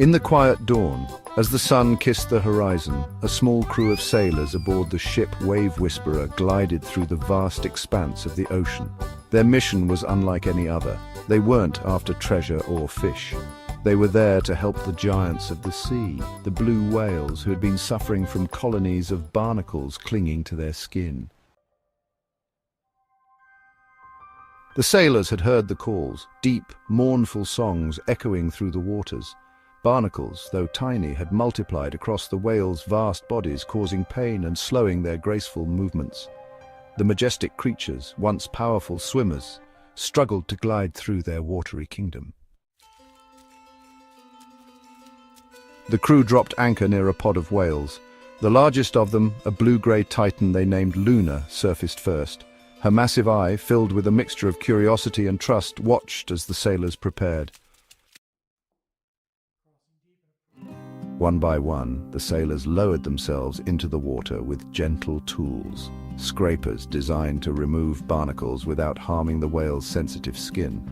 In the quiet dawn, as the sun kissed the horizon, a small crew of sailors aboard the ship Wave Whisperer glided through the vast expanse of the ocean. Their mission was unlike any other. They weren't after treasure or fish. They were there to help the giants of the sea, the blue whales who had been suffering from colonies of barnacles clinging to their skin. The sailors had heard the calls, deep, mournful songs echoing through the waters. Barnacles, though tiny, had multiplied across the whales' vast bodies, causing pain and slowing their graceful movements. The majestic creatures, once powerful swimmers, struggled to glide through their watery kingdom. The crew dropped anchor near a pod of whales. The largest of them, a blue-grey titan they named Luna, surfaced first. Her massive eye, filled with a mixture of curiosity and trust, watched as the sailors prepared. One by one, the sailors lowered themselves into the water with gentle tools, scrapers designed to remove barnacles without harming the whale's sensitive skin.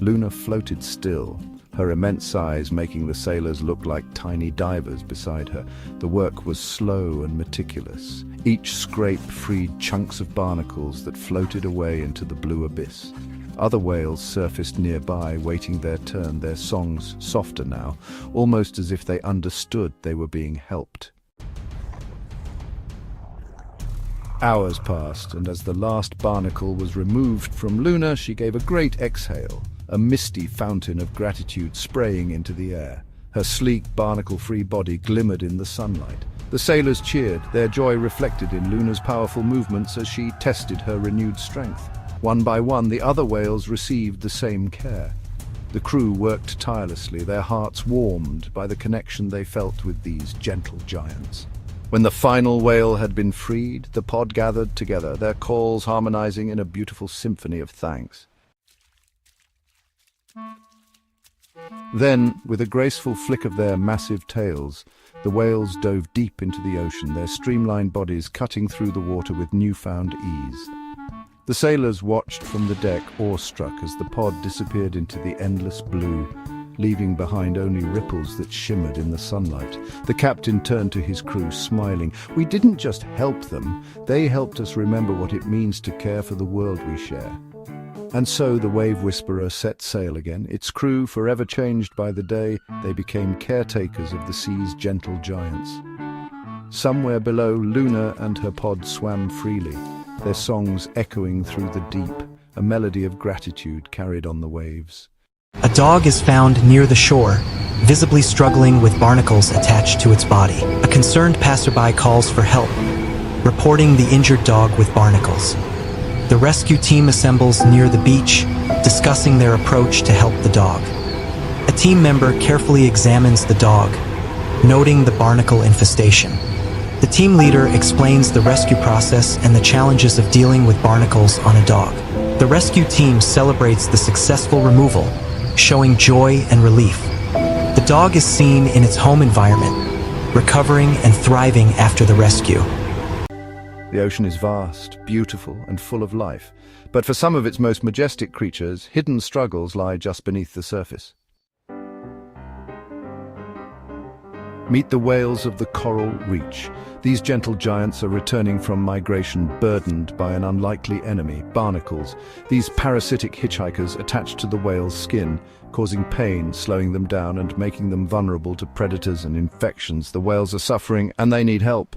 Luna floated still, her immense size making the sailors look like tiny divers beside her. The work was slow and meticulous. Each scrape freed chunks of barnacles that floated away into the blue abyss. Other whales surfaced nearby, waiting their turn, their songs softer now, almost as if they understood they were being helped. Hours passed, and as the last barnacle was removed from Luna, she gave a great exhale, a misty fountain of gratitude spraying into the air. Her sleek, barnacle-free body glimmered in the sunlight. The sailors cheered, their joy reflected in Luna's powerful movements as she tested her renewed strength. One by one, the other whales received the same care. The crew worked tirelessly, their hearts warmed by the connection they felt with these gentle giants. When the final whale had been freed, the pod gathered together, their calls harmonizing in a beautiful symphony of thanks. Then, with a graceful flick of their massive tails, the whales dove deep into the ocean, their streamlined bodies cutting through the water with newfound ease. The sailors watched from the deck, awestruck, as the pod disappeared into the endless blue, leaving behind only ripples that shimmered in the sunlight. The captain turned to his crew, smiling. "We didn't just help them, they helped us remember what it means to care for the world we share." And so the Wave Whisperer set sail again. Its crew, forever changed by the day, they became caretakers of the sea's gentle giants. Somewhere below, Luna and her pod swam freely, their songs echoing through the deep, a melody of gratitude carried on the waves. A dog is found near the shore, visibly struggling with barnacles attached to its body. A concerned passerby calls for help, reporting the injured dog with barnacles. The rescue team assembles near the beach, discussing their approach to help the dog. A team member carefully examines the dog, noting the barnacle infestation. The team leader explains the rescue process and the challenges of dealing with barnacles on a dog. The rescue team celebrates the successful removal, showing joy and relief. The dog is seen in its home environment, recovering and thriving after the rescue. The ocean is vast, beautiful, and full of life, but for some of its most majestic creatures, hidden struggles lie just beneath the surface. Meet the whales of the coral reach. These gentle giants are returning from migration burdened by an unlikely enemy, barnacles. These parasitic hitchhikers attach to the whale's skin, causing pain, slowing them down and making them vulnerable to predators and infections. The whales are suffering and they need help.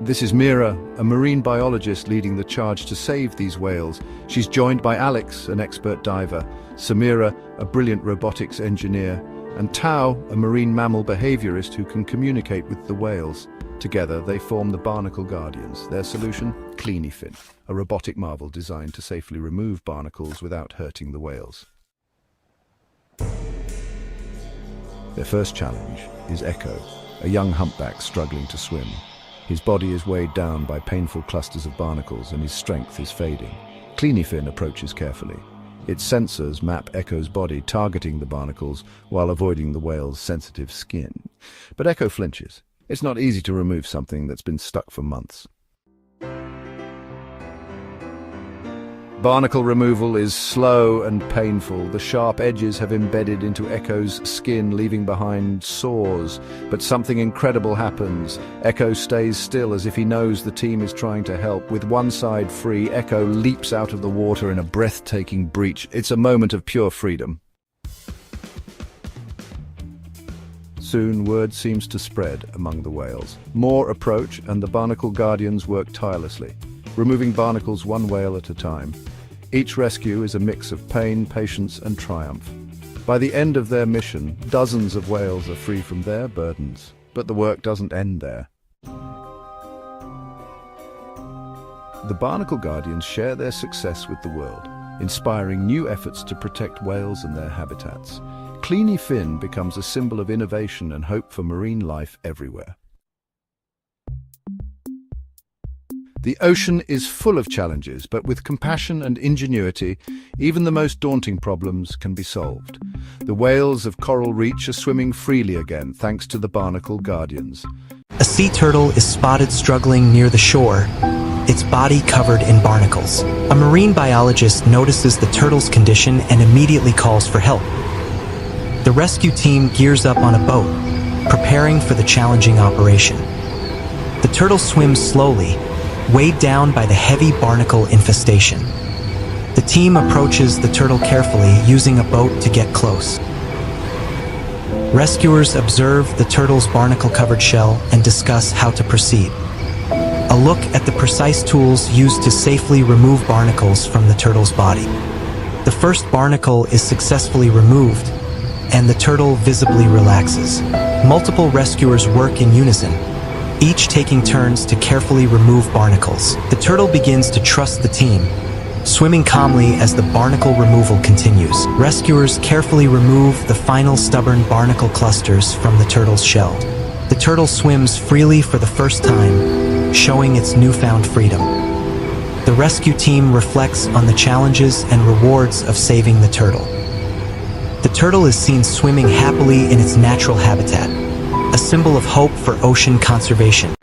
This is Mira, a marine biologist leading the charge to save these whales. She's joined by Alex, an expert diver, Samira, a brilliant robotics engineer, and Tao, a marine mammal behaviorist who can communicate with the whales. Together, they form the Barnacle Guardians. Their solution? Cleanifin, a robotic marvel designed to safely remove barnacles without hurting the whales. Their first challenge is Echo, a young humpback struggling to swim. His body is weighed down by painful clusters of barnacles and his strength is fading. Cleanifin approaches carefully. Its sensors map Echo's body, targeting the barnacles while avoiding the whale's sensitive skin. But Echo flinches. It's not easy to remove something that's been stuck for months. Barnacle removal is slow and painful. The sharp edges have embedded into Echo's skin, leaving behind sores. But something incredible happens. Echo stays still as if he knows the team is trying to help. With one side free, Echo leaps out of the water in a breathtaking breach. It's a moment of pure freedom. Soon, word seems to spread among the whales. More approach, and the Barnacle Guardians work tirelessly, removing barnacles one whale at a time. Each rescue is a mix of pain, patience, and triumph. By the end of their mission, dozens of whales are free from their burdens. But the work doesn't end there. The Barnacle Guardians share their success with the world, inspiring new efforts to protect whales and their habitats. Kleiny Fin becomes a symbol of innovation and hope for marine life everywhere. The ocean is full of challenges, but with compassion and ingenuity, even the most daunting problems can be solved. The whales of Coral Reach are swimming freely again, thanks to the Barnacle Guardians. A sea turtle is spotted struggling near the shore, its body covered in barnacles. A marine biologist notices the turtle's condition and immediately calls for help. The rescue team gears up on a boat, preparing for the challenging operation. The turtle swims slowly, weighed down by the heavy barnacle infestation. The team approaches the turtle carefully, using a boat to get close. Rescuers observe the turtle's barnacle-covered shell and discuss how to proceed. A look at the precise tools used to safely remove barnacles from the turtle's body. The first barnacle is successfully removed, and the turtle visibly relaxes. Multiple rescuers work in unison, each taking turns to carefully remove barnacles. The turtle begins to trust the team, swimming calmly as the barnacle removal continues. Rescuers carefully remove the final stubborn barnacle clusters from the turtle's shell. The turtle swims freely for the first time, showing its newfound freedom. The rescue team reflects on the challenges and rewards of saving the turtle. The turtle is seen swimming happily in its natural habitat, a symbol of hope for ocean conservation.